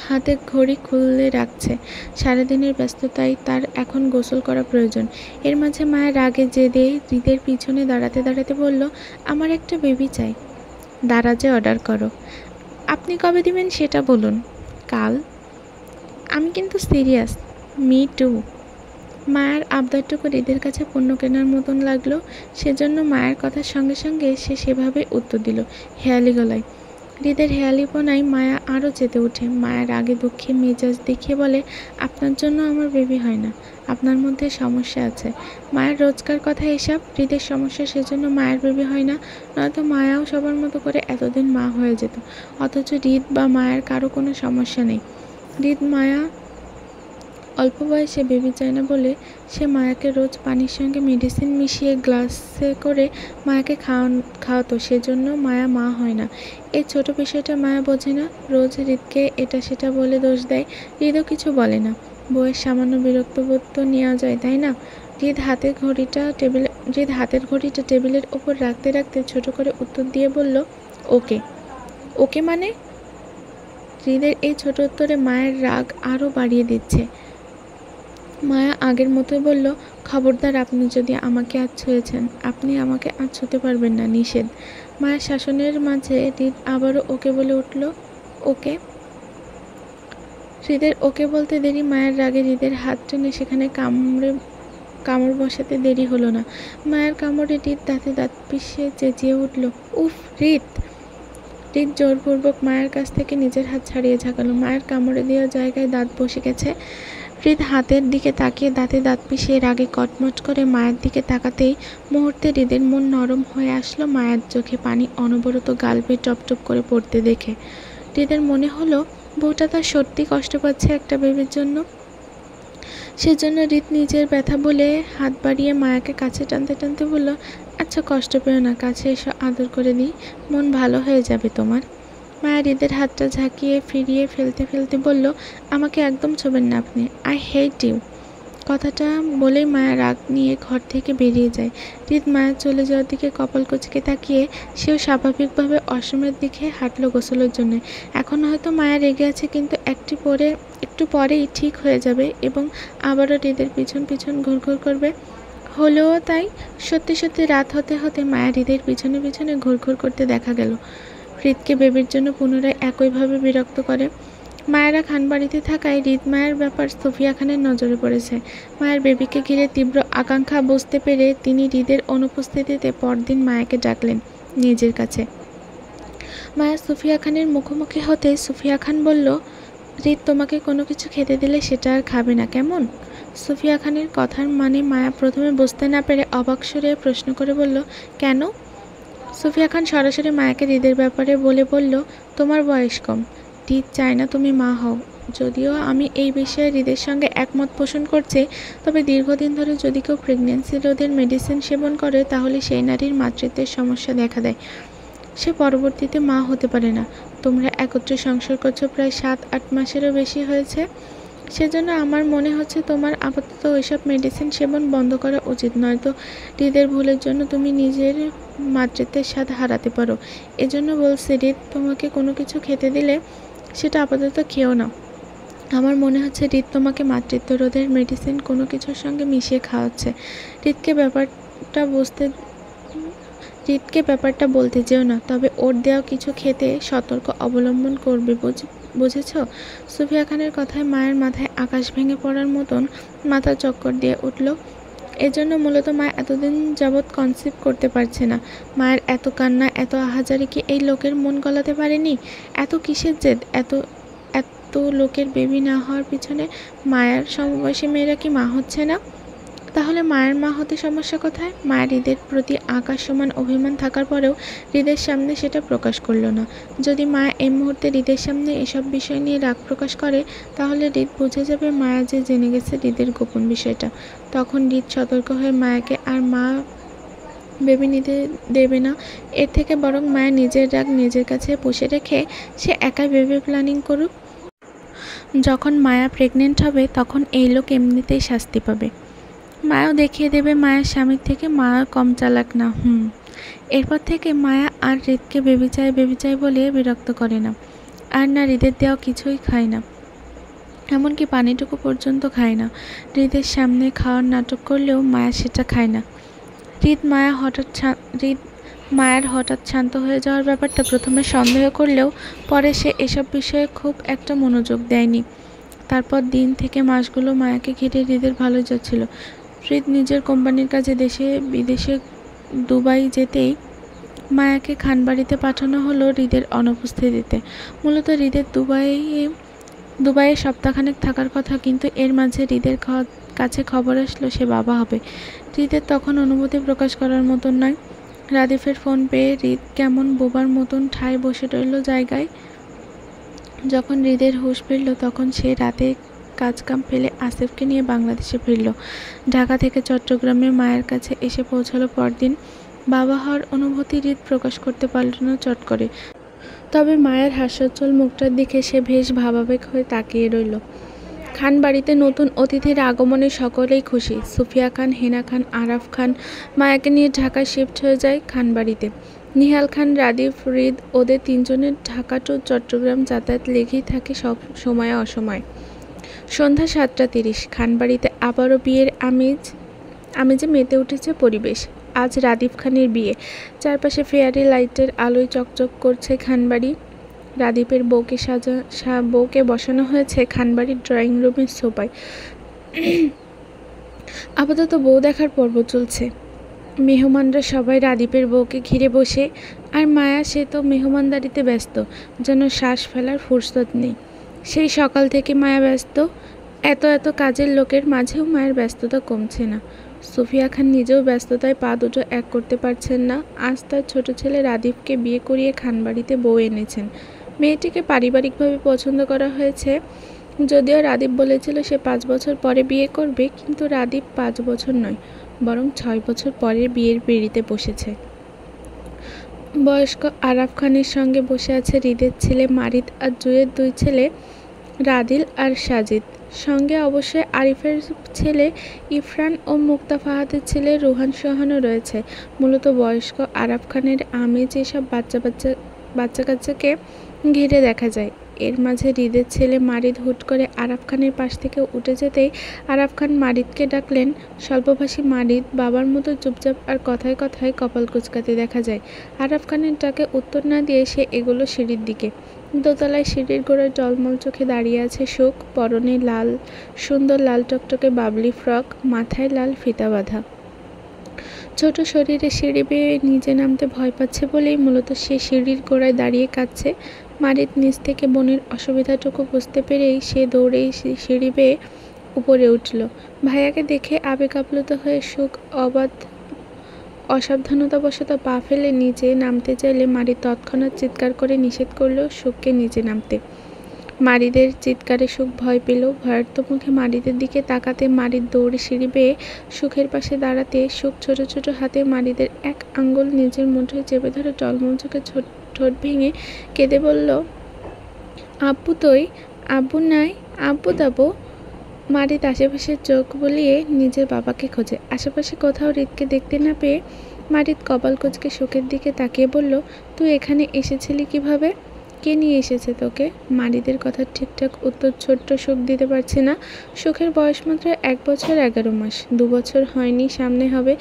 হাতে ঘড়ি খুলে রাখছে। সারাদিনের ব্যস্ততায় তার এখন গোসল করা প্রয়োজন। এর মাঝে মায়া রাগে জেদে হৃদের পিছনে দাঁড়াতে দাঁড়াতে বলল, আমার একটা বেবি চাই। দারাজে অর্ডার করো। আপনি কবে দিবেন সেটা বলুন। কাল। আমি কিন্তু সিরিয়াস। Me two. মায়ের আবদারটুকু হৃদের কাছে পণ্য কেনার মতন লাগলো, সেজন্য মায়ের কথার সঙ্গে সঙ্গে সে সেভাবে উত্তর দিল হেয়ালি গলায়। হৃদের হেয়ালিপনায় মায়া আরও চেতে ওঠে। মায়ের আগে দুঃখে মেজাজ দেখিয়ে বলে, আপনার জন্য আমার বেবি হয় না, আপনার মধ্যে সমস্যা আছে। মায়ের রোজকার কথা এসব। হৃদের সমস্যা, সেজন্য মায়ের বেবি হয় না, নয়তো মায়াও সবার মতো করে এতদিন মা হয়ে যেত। অথচ হৃদ বা মায়ের কারো কোনো সমস্যা নেই। হৃদ মায়া অল্প বয়সে বেবি চায় না বলে সে মায়াকে রোজ পানির সঙ্গে মেডিসিন মিশিয়ে গ্লাসে করে মায়াকে খাওয়াতো, সেজন্য মায়া মা হয় না। এই ছোট বিষয়টা মায়া বোঝে না। রোজ হৃদকে এটা সেটা বলে দোষ দেয়। হৃদও কিছু বলে না। বউয়ের সামান্য বিরক্তবোধ তো নেওয়া যায়, তাই না? হৃদ হাতের ঘড়িটা টেবিলের ওপর রাখতে রাখতে ছোট করে উত্তর দিয়ে বলল, ওকে। ওকে মানে? হৃদের এই ছোট উত্তরে মায়ের রাগ আরও বাড়িয়ে দিচ্ছে। মায়া আগের মতোই বলল, খবরদার, আপনি যদি আমাকে আজ ছুঁয়েছেন, আপনি আমাকে আজ ছুঁতে পারবেন না, নিষেধ। মায়ের শাসনের মাঝে হৃদ আবারও ওকে বলে উঠল, ওকে। হৃদের ওকে বলতে দেরি। মায়ের রাগে হৃদের হাত টেনে সেখানে কামড় বসাতে দেরি হলো না। মায়ের কামড়ে হৃদ দাঁতে দাঁত পিষে চেঁচিয়ে উঠল, উফ হৃদ। হৃদ জোরপূর্বক মায়ের কাছ থেকে নিজের হাত ছাড়িয়ে ঝাঁকালো। মায়ের কামড়ে দেওয়া জায়গায় দাঁত বসে গেছে। হৃদ হাতের দিকে তাকিয়ে দাঁতে দাঁত পিষে রাগে কটমট করে মায়ের দিকে তাকাতেই মুহূর্তে হৃদের মন নরম হয়ে আসলো মায়ের চোখে পানি অনবরত গাল বেয়ে টপটপ করে পড়তে দেখে। হৃদের মনে হলো বউটা তার সত্যি কষ্ট পাচ্ছে একটা বেবির জন্য। সেজন্য হৃদ নিজের ব্যথা বলে হাত বাড়িয়ে মায়াকে কাছে টানতে টানতে বলল, আচ্ছা কষ্ট পেও না, কাছে এসো, আদর করে দিই, মন ভালো হয়ে যাবে তোমার। মায়া হৃদের হাতটা ঝাঁকিয়ে ফিরিয়ে ফেলতে ফেলতে বলল, আমাকে একদম ছোবেন না আপনি, আই হেট ইউ। কথাটা বলেই মায়া রাগ নিয়ে ঘর থেকে বেরিয়ে যায়। হৃদ মায়া চলে যাওয়ার দিকে কপাল কুঁচকে তাকিয়ে সেও স্বাভাবিকভাবে অসমের দিকে হাঁটল গোসলের জন্য। এখন হয়তো মায়া রেগে আছে, কিন্তু একটু পরেই ঠিক হয়ে যাবে এবং আবারও হৃদের পিছন পিছন ঘুরঘুর করবে। হলেও তাই। সত্যি সত্যি রাত হতে হতে মায়া হৃদের পিছনে পিছনে ঘুরঘুর করতে দেখা গেল। হৃদকে বেবির জন্য পুনরায় একইভাবে বিরক্ত করে। মায়েরা খানবাড়িতে থাকায় হৃদ মায়ের ব্যাপার সুফিয়া খানের নজরে পড়েছে। মায়ের বেবিকে ঘিরে তীব্র আকাঙ্ক্ষা বুঝতে পেরে তিনি হৃদের অনুপস্থিতিতে পরদিন মায়াকে ডাকলেন নিজের কাছে। মায়া সুফিয়া খানের মুখোমুখি হতে সুফিয়া খান বলল, হৃদ তোমাকে কোনো কিছু খেতে দিলে সেটা আর খাবে না, কেমন? সুফিয়া খানের কথার মানে মায়া প্রথমে বুঝতে না পেরে অবাক সুরে প্রশ্ন করে বলল, কেন? সুফিয়া খান সরাসরি মায়াকে হৃদের ব্যাপারে বলল, তোমার বয়স কম, হৃদ চায় না তুমি মা হও। যদিও আমি এই বিষয়ে হৃদের সঙ্গে একমত পোষণ করছি, তবে দীর্ঘদিন ধরে যদি কেউ প্রেগন্যান্সি রোধের মেডিসিন সেবন করে তাহলে সেই নারীর মাতৃত্বের সমস্যা দেখা দেয়। সে পরবর্তীতে মা হতে পারে না। তোমরা একত্রে সংসার করছো প্রায় 7-8 মাসেরও বেশি হয়েছে। সেজন্য আমার মনে হচ্ছে তোমার আপাতত ওইসব মেডিসিন সেবন বন্ধ করা উচিত, নয়তো হৃদের ভুলের জন্য তুমি নিজের মাতৃত্বের স্বাদ হারাতে পারো। এজন্য বলছি, হৃদ তোমাকে কোনো কিছু খেতে দিলে সেটা আপাতত খেও না। আমার মনে হচ্ছে হৃদ তোমাকে মাতৃত্ব রোধের মেডিসিন কোনো কিছুর সঙ্গে মিশিয়ে খাওয়াচ্ছে। হৃদকে ব্যাপারটা বলতে যেও না, তবে ওর দেওয়া কিছু খেতে সতর্ক অবলম্বন করবে, বুঝেছ? সুফিয়া খানের কথায় মায়ের মাথায় আকাশ ভেঙে পড়ার মতন মাথা চক্কর দিয়ে উঠল। এজন্য মূলত মা এতদিন যাবৎ কনসিভ করতে পারছে না। মায়ের এত কান্না, এত আহাজারি কি এই লোকের মন গলাতে পারেনি? এত কিসের জেদ? এত এত লোকের বেবি না হওয়ার পিছনে মায়ের সমবয়সী মেয়েরা কি মা হচ্ছে না? তাহলে মায়ের মা হতে সমস্যা কোথায়? মায়ের হৃদের প্রতি আকাশ সমান অভিমান থাকার পরেও হৃদের সামনে সেটা প্রকাশ করল না। যদি মা এই মুহূর্তে হৃদের সামনে এসব বিষয় নিয়ে রাগ প্রকাশ করে, তাহলে হৃদ বুঝে যাবে মায়া যে জেনে গেছে হৃদের গোপন বিষয়টা। তখন হৃদ সতর্ক হয়ে মায়াকে আর মা বেবি নিতে দেবে না। এর থেকে বরং মায়া নিজের রাগ নিজের কাছে পুষে রেখে সে একাই বেবি প্ল্যানিং করুক। যখন মায়া প্রেগনেন্ট হবে তখন এই লোক এমনিতেই শাস্তি পাবে। মায়াও দেখিয়ে দেবে মায়ের স্বামীর থেকে মায়া কম চালাক না। এরপর থেকে মায়া আর হৃদকে বেবি চাই বলে বিরক্ত করে না, আর না হৃদের দেওয়া কিছুই খায় না, এমনকি পানিটুকু পর্যন্ত খায় না। হৃদের সামনে খাওয়ার নাটক করলেও মায়া সেটা খায় না। হৃদ মায়ার হঠাৎ শান্ত হয়ে যাওয়ার ব্যাপারটা প্রথমে সন্দেহ করলেও পরে সে এসব বিষয়ে খুব একটা মনোযোগ দেয়নি। তারপর দিন থেকে মাসগুলো মায়াকে ঘিরে হৃদের ভালো যাচ্ছিল। হৃদ নিজের কোম্পানির কাজে দেশে বিদেশে দুবাই যেতেই মায়াকে খানবাড়িতে পাঠানো হলো হৃদের অনুপস্থিতিতে। মূলত হৃদের দুবাইয়ে সপ্তাহখানেক থাকার কথা, কিন্তু এর মাঝে হৃদের কাছে খবর আসলো সে বাবা হবে। হৃদের তখন অনুভূতি প্রকাশ করার মতন নয়। রাদিফের ফোন পেয়ে হৃদ কেমন বোবার মতন ঠায় বসে রইল জায়গায়। যখন হৃদের হুঁশ ফিরল তখন সে রাতে কাজকাম ফেলে আসিফকে নিয়ে বাংলাদেশে ফিরল। ঢাকা থেকে চট্টগ্রামে মায়ের কাছে এসে পৌঁছালো পরদিন। বাবা হওয়ার অনুভূতি হৃদ প্রকাশ করতে পারল না চট করে, তবে মায়ের হাস্যোজ্জ্বল মুখটার দিকে সে বেশ ভাবাবেগ হয়ে তাকিয়ে রইল। খান বাড়িতে নতুন অতিথির আগমনে সকলেই খুশি। সুফিয়া খান, হেনা খান, আরাফ খান মায়াকে নিয়ে ঢাকায় শিফট হয়ে যায় খান বাড়িতে। নিহাল খান, রাদিফ, হৃদ ওদের তিনজনের ঢাকা টু চট্টগ্রাম যাতায়াত লেগেই থাকে সব সময় অসময়। সন্ধ্যা 7:30 খানবাড়িতে আবারও বিয়ের আমেজে মেতে উঠেছে পরিবেশ। আজ রাদিফ খানের বিয়ে। চারপাশে ফেয়ারি লাইটের আলোয় চকচক করছে খানবাড়ি। রাদিফের বউকে বসানো হয়েছে খানবাড়ির ড্রয়িং রুমের সোফায়। আপাতত বউ দেখার পর্ব চলছে। মেহমানরা সবাই রাদিফের বউকে ঘিরে বসে, আর মায়া সে তো মেহমানদারিতে ব্যস্ত, যেন শ্বাস ফেলার ফুরসত নেই। সেই সকাল থেকে মায়া ব্যস্ত। এত কাজের লোকের মাঝেও মায়ের ব্যস্ততা কমছে না। সুফিয়া খান নিজেও ব্যস্ততায় পা দুটো এক করতে পারছেন না। আজ তার ছোট ছেলে রাদিফকে বিয়ে করিয়ে খানবাড়িতে বউ এনেছেন। মেয়েটিকে পারিবারিকভাবে পছন্দ করা হয়েছে। যদিও রাদিফ বলেছিল সে 5 বছর পরে বিয়ে করবে, কিন্তু রাদিফ 5 বছর নয়, বরং 6 বছর পরে বিয়ের পিঁড়িতে বসেছে। বয়স্ক আরাফ খানের সঙ্গে বসে আছে হৃদের ছেলে মারিদ আর জুয়ের 2 ছেলে রাদিল আর সাজিদ। সঙ্গে অবশ্যই আরিফের ছেলে ইরফান ও মুক্তা ফাহাদের ছেলে রুহান সোহানও রয়েছে। মূলত বয়স্ক আরাফ খানের আমেজ এসব বাচ্চা কাচ্চাকে ঘিরে দেখা যায়। এর মাঝে হৃদের ছেলে মারিদ হুট করে আরাফ খানের পাশ থেকে উঠে যেতেই আরাফ খান মারিদকে ডাকলেন। স্বল্পভাষী মারিদ বাবার মতো চুপচাপ, আর কথায় কথায় কপাল কুঁচকাতে দেখা যায়। আরাফ খানের ডাকে উত্তর না দিয়ে সে এগোলো সিঁড়ির দিকে। দোতলায় সিঁড়ির গোড়ায় টলমল চোখে দাঁড়িয়ে আছে সুখ। পরনে সুন্দর লাল টকটকে বাবলি ফ্রক, মাথায় লাল ফিতা বাঁধা। ছোট শরীরে সিঁড়ি বেয়ে নিচে নামতে ভয় পাচ্ছে বলেই মূলত সে সিঁড়ির গোড়ায় দাঁড়িয়ে কাঁদছে। মারিদ নিচ থেকে বোনের অসুবিধাটুকু বুঝতে পেরেই সে দৌড়েই সিঁড়ি বেয়ে উপরে উঠল। ভাইয়াকে দেখে আবেগ আপ্লুত হয়ে সুখ অসাবধানতাবশত পা ফেলে নিচে নামতে চাইলে মারিদ তৎক্ষণাৎ চিৎকার করে নিষেধ করল সুখকে নিচে নামতে। মারিদের চিৎকারে সুখ ভয় পেল। ভয়ার্ত মুখে মারিদের দিকে তাকাতে মারিদ দৌড়ে সিঁড়ি বেয়ে সুখের পাশে দাঁড়াতে সুখ ছোট ছোট হাতে মারিদের এক আঙ্গুল নিজের মুঠোয় চেপে ধরে টলমল চোখে ঠোঁট ভেঙে কেঁদে বলল, আব্বু তুই, আব্বু নাই, আব্বু দাবো। মারিত আশেপাশে চোখ বুলিয়ে নিজের বাবাকে খোঁজে। আশেপাশে কোথাও হৃদকে দেখতে না পেয়ে মারিত কপাল কুঁচকে সুখের দিকে তাকিয়ে বলল, তুই এখানে এসেছিলি কিভাবে? কে নিয়ে এসেছে তোকে? মারিদের কথা ঠিকঠাক উত্তর ছোট্ট সুখ দিতে পারছে না। সুখের বয়স মাত্র 1 বছর 11 মাস, 2 বছর হয়নি, সামনে হবে।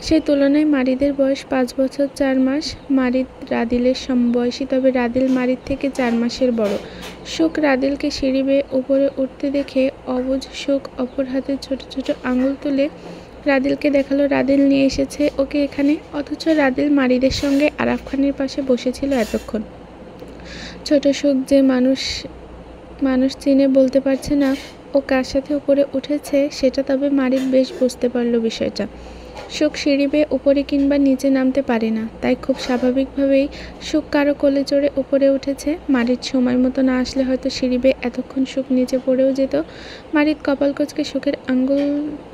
সেই তুলনায় মারিদের বয়স 5 বছর 4 মাস। মারিদ রাদিলের সমবয়সী, তবে রাদিল মারিদ থেকে 4 মাসের বড়। সুখ রাদিলকে সিঁড়ি বেয়ে উপরে উঠতে দেখে অবুঝ সুখ অপর হাতে ছোট ছোট আঙুল তুলে রাদিলকে দেখালো রাদিল নিয়ে এসেছে ওকে এখানে। অথচ রাদিল মারিদের সঙ্গে আরাফ খানের পাশে বসেছিল এতক্ষণ। ছোট সুখ যে মানুষ চিনে বলতে পারছে না ও কার সাথে উপরে উঠেছে, সেটা তবে মারিদ বেশ বুঝতে পারল বিষয়টা। সুখ সিঁড়ি বেয়ে উপরে কিংবা নিচে নামতে পারে না, তাই খুব স্বাভাবিকভাবেই সুখ কারো কোলে চড়ে উপরে উঠেছে। মারিদ সময় মতো না আসলে হয়তো সিঁড়ি বেয়ে এতক্ষণ সুখ নিচে পড়েও যেত। মারিদ কপাল কুঁচকে সুখের আঙ্গুল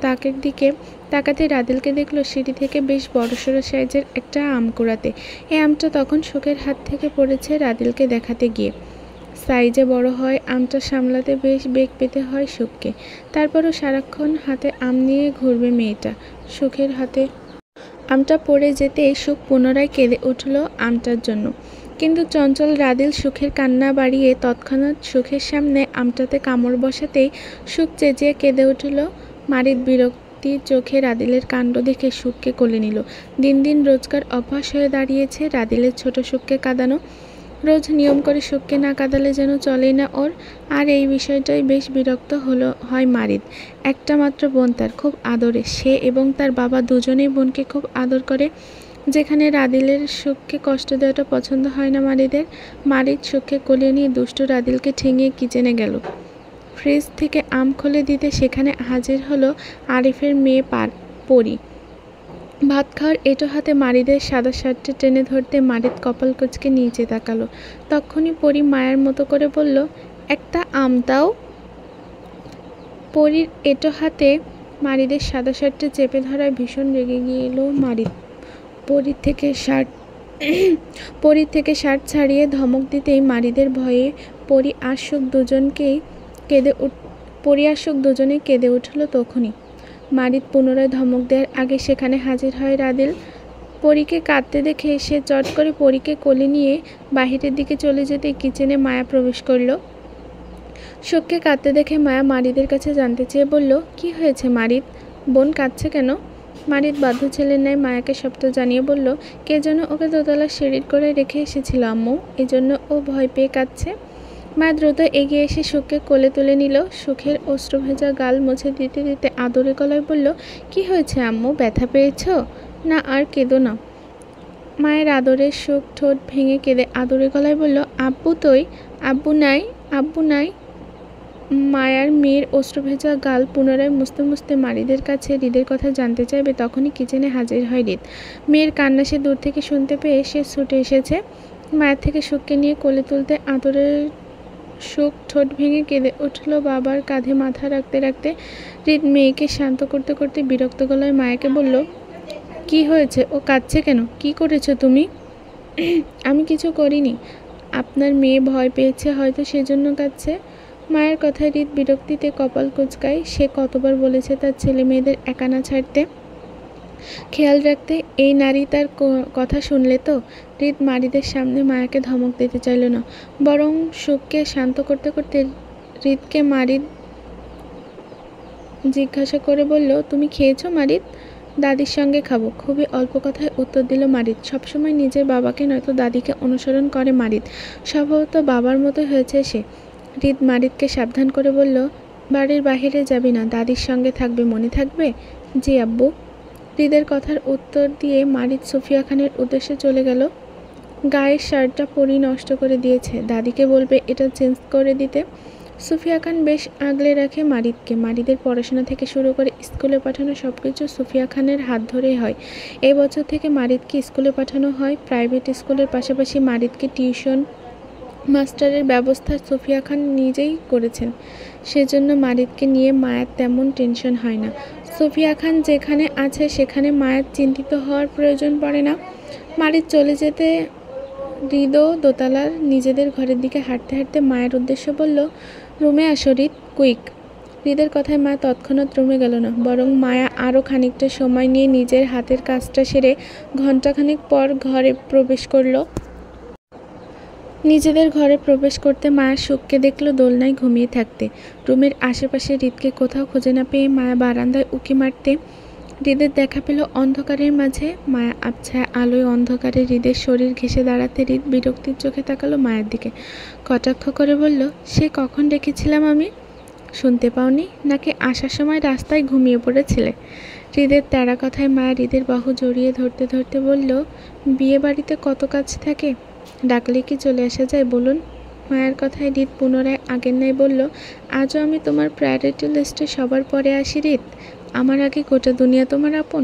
তাকের দিকে তাকাতে রাদিলকে দেখলো সিঁড়ি থেকে বেশ বড়সড় সাইজের একটা আম কুড়াতে। এই আমটা তখন সুখের হাত থেকে পড়েছে রাদিলকে দেখাতে গিয়ে। সাইজে বড় হয় আমটা সামলাতে বেশ বেগ পেতে হয় সুখকে। তারপরও সারাক্ষণ হাতে আম নিয়ে ঘুরবে মেয়েটা। সুখের হাতে আমটা পড়ে যেতেই সুখ পুনরায় কেঁদে উঠল আমটার জন্য। কিন্তু চঞ্চল রাদিল সুখের কান্না বাড়িয়ে তৎক্ষণাৎ সুখের সামনে আমটাতে কামড় বসাতেই সুখ চেঁচিয়ে কেঁদে উঠল। মারিদ বিরক্তির চোখে রাদিলের কাণ্ড দেখে সুখকে কোলে নিল। দিন দিন রোজকার অভ্যাস হয়ে দাঁড়িয়েছে রাদিলের ছোট সুখকে কাঁদানো। রোজ নিয়ম করে সুখকে না কাঁদালে যেন চলেই না ওর। আর এই বিষয়টাই বেশ বিরক্ত হয় মারিদ। একটা মাত্র বোন তার, খুব আদরে। সে এবং তার বাবা দুজনেই বোনকে খুব আদর করে। যেখানে রাদিলের সুখকে কষ্ট দেওয়াটা পছন্দ হয় না মারিদের। মারিদ সুখকে কোলে নিয়ে দুষ্টু রাদিলকে ঠেঙিয়ে কিচেনে গেল। ফ্রিজ থেকে আম খুলে দিতে সেখানে হাজির হলো আরিফের মেয়ে পরি। ভাত খাওয়ার এঁটো হাতে মারিদের সাদা শার্টটা টেনে ধরতে মারিদ কপাল কুঁচকে নিচে তাকালো। তখনই পরি মায়ের মতো করে বলল, একটা আম দাও। পরির এঁটো হাতে মারিদের সাদা শার্টটা চেপে ধরায় ভীষণ রেগে গেল মারিদ। পরির থেকে শার্ট ছাড়িয়ে ধমক দিতেই মারিদের ভয়ে পরি আর সুখ দুজনেই কেঁদে উঠল তখনই। মারিদ পুনরায় ধমক দেওয়ার আগে সেখানে হাজির হয় রাদিল। পরীকে কাঁদতে দেখে সে চট করে পরীকে কোলে নিয়ে বাহিরের দিকে চলে যেতে কিচেনে মায়া প্রবেশ করল। সুখকে কাঁদতে দেখে মায়া মারিদের কাছে জানতে চেয়ে বলল, কি হয়েছে মারিদ? বোন কাঁদছে কেন? মারিদ বাধ্য ছেলের ন্যায় মায়াকে সবটা জানিয়ে বলল, কে যেন ওকে দোতলার সিঁড়ির করে রেখে এসেছিল আম্মু, এজন্য ও ভয় পেয়ে কাঁদছে। মা দ্রুত এগিয়ে এসে সুখকে কোলে তুলে নিল। সুখের অশ্রুভেজা গাল মুছে দিতে দিতে আদরে গলায় বলল, কি হয়েছে আম্মু, ব্যথা পেয়েছ? না, আর কেঁদো না। মায়ের আদরে সুখ ঠোঁট ভেঙে কেঁদে আদরে গলায় বলল, আব্বু নাই। মায়ার মেয়ের অশ্রুভেজা গাল পুনরায় মুছতে মুছতে মারিদের কাছে হৃদের কথা জানতে চাইবে তখনই কিচেনে হাজির হয় হৃদ। মেয়ের কান্না সে দূর থেকে শুনতে পেয়ে সে ছুটে এসেছে মায়ের থেকে সুখকে নিয়ে কোলে তুলতে। আদরের সুখ ঠোঁট ভেঙে কেঁদে উঠল বাবার কাঁধে মাথা রাখতে রাখতে। হৃদ মেয়েকে শান্ত করতে করতে বিরক্ত গলায় মায়াকে বলল, কি হয়েছে, ও কাঁদছে কেন? কি করেছো তুমি? আমি কিছু করিনি, আপনার মেয়ে ভয় পেয়েছে হয়তো সেজন্য কাঁদছে। মায়ের কথায় হৃদ বিরক্তিতে কপাল কুঁচকায়। সে কতবার বলেছে তার ছেলে মেয়েদের একা না ছাড়তে, খেয়াল রাখতে। এই নারী তার কথা শুনলে তো। হৃদ মারিদের সামনে মায়াকে ধমক দিতে চাইল না, বরং সুখকে শান্ত করতে করতে হৃদকে মারিদ জিজ্ঞাসা করে বলল, তুমি খেয়েছো মারিদ? দাদির সঙ্গে খাবো, খুবই অল্প কথায় উত্তর দিল মারিদ। সবসময় নিজের বাবাকে নয়তো দাদিকে অনুসরণ করে মারিদ। স্বভাবত বাবার মতো হয়েছে সে। হৃদ মারিদকে সাবধান করে বলল, বাড়ির বাহিরে যাবি না, দাদির সঙ্গে থাকবে, মনে থাকবে? জি আব্বু। হৃদের কথার উত্তর দিয়ে মারিদ সুফিয়া খানের উদ্দেশ্যে চলে গেল। গায়ের শার্টটা পরি নষ্ট করে দিয়েছে, দাদিকে বলবে এটা চেঞ্জ করে দিতে। সুফিয়া খান বেশ আগলে রাখে মারিদকে। মারিদের পড়াশোনা থেকে শুরু করে স্কুলে পাঠানো সব কিছু সুফিয়া খানের হাত ধরেই হয়। এই বছর থেকে মারিদকে স্কুলে পাঠানো হয়। প্রাইভেট স্কুলের পাশাপাশি মারিদকে টিউশন মাস্টারের ব্যবস্থা সুফিয়া খান নিজেই করেছেন। সেজন্য মারিদকে নিয়ে মায়ের তেমন টেনশন হয় না। সুফিয়া খান যেখানে আছে সেখানে মায়ের চিন্তিত হওয়ার প্রয়োজন পড়ে না। মারিদ চলে যেতে হৃদও দোতলার নিজেদের ঘরের দিকে হাঁটতে হাঁটতে মায়ের উদ্দেশ্যে বলল, রুমে আসো হৃদ, কুইক। হৃদের কথায় মা তৎক্ষণাৎ রুমে গেল না, বরং মায়া আরও খানিকটা সময় নিয়ে নিজের হাতের কাজটা সেরে ঘণ্টাখানেক পর ঘরে প্রবেশ করলো। নিজেদের ঘরে প্রবেশ করতে মায়া সুখকে দেখলো দোলনায় ঘুমিয়ে থাকতে। রুমের আশেপাশে হৃদকে কোথাও খুঁজে না পেয়ে মায়া বারান্দায় উঁকি মারতে হৃদের দেখা পেল অন্ধকারের মাঝে। মায়া আবছায়া আলোয় অন্ধকারে হৃদের শরীর ঘেঁষে দাঁড়াতে হৃদ বিরক্তির চোখে তাকালো মায়ের দিকে, কটাক্ষ করে বলল, সে কখন ডেকেছিলাম আমি? শুনতে পাওনি নাকি আসার সময় রাস্তায় ঘুমিয়ে পড়েছিলে? হৃদের তেরা কথায় মায়া হৃদের বাহু জড়িয়ে ধরতে ধরতে বলল, বিয়ে বাড়িতে কত কাজ থাকে, ডাকলে কি চলে আসা যায় বলুন? মায়ের কথায় হৃদ পুনরায় আগের ন্যায় বলল, আজও আমি তোমার প্রায়োরিটি লিস্টে সবার পরে আসি হৃদ? আমার আগে গোটা দুনিয়া তোমার আপন?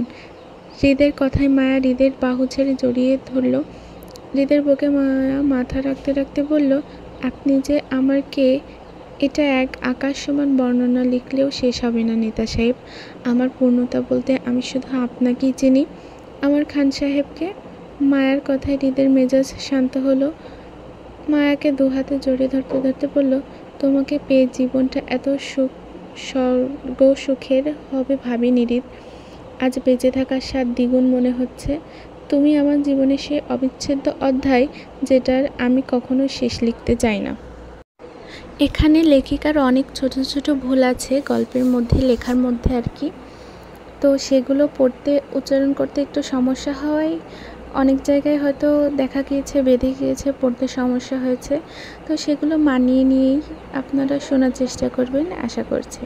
হৃদের কথায় মায়া হৃদের বাহু ছেড়ে জড়িয়ে ধরল। হৃদের বুকে মায়া মাথা রাখতে রাখতে বলল, আপনি যে আমার কে এটা এক আকাশ সমান বর্ণনা লিখলেও শেষ হবে না নেতা সাহেব। আমার পূর্ণতা বলতে আমি শুধু আপনাকেই চিনি, আমার খান সাহেবকে। মায়ার কথায় হৃদের মেজাজ শান্ত হলো। মায়াকে দুহাতে জড়িয়ে ধরতে ধরতে বলল, তোমাকে পেয়ে জীবনটা এত স্বর্গ সুখের হবে ভাবিনি হৃদ। আজ বেঁচে থাকার স্বাদ দ্বিগুণ মনে হচ্ছে। তুমি আমার জীবনে সে অবিচ্ছেদ্য অধ্যায় যেটার আমি কখনো শেষ লিখতে চাই না। এখানে লেখিকার অনেক ছোট ছোট ভুল আছে গল্পের মধ্যে, লেখার মধ্যে আর কি। তো সেগুলো পড়তে উচ্চারণ করতে একটু সমস্যা হওয়ায় অনেক জায়গায় হয়তো দেখা গিয়েছে, বেঁধে গিয়েছে, পড়তে সমস্যা হয়েছে। তো সেগুলো মানিয়ে নিয়েই আপনারা শোনার চেষ্টা করবেন আশা করছি।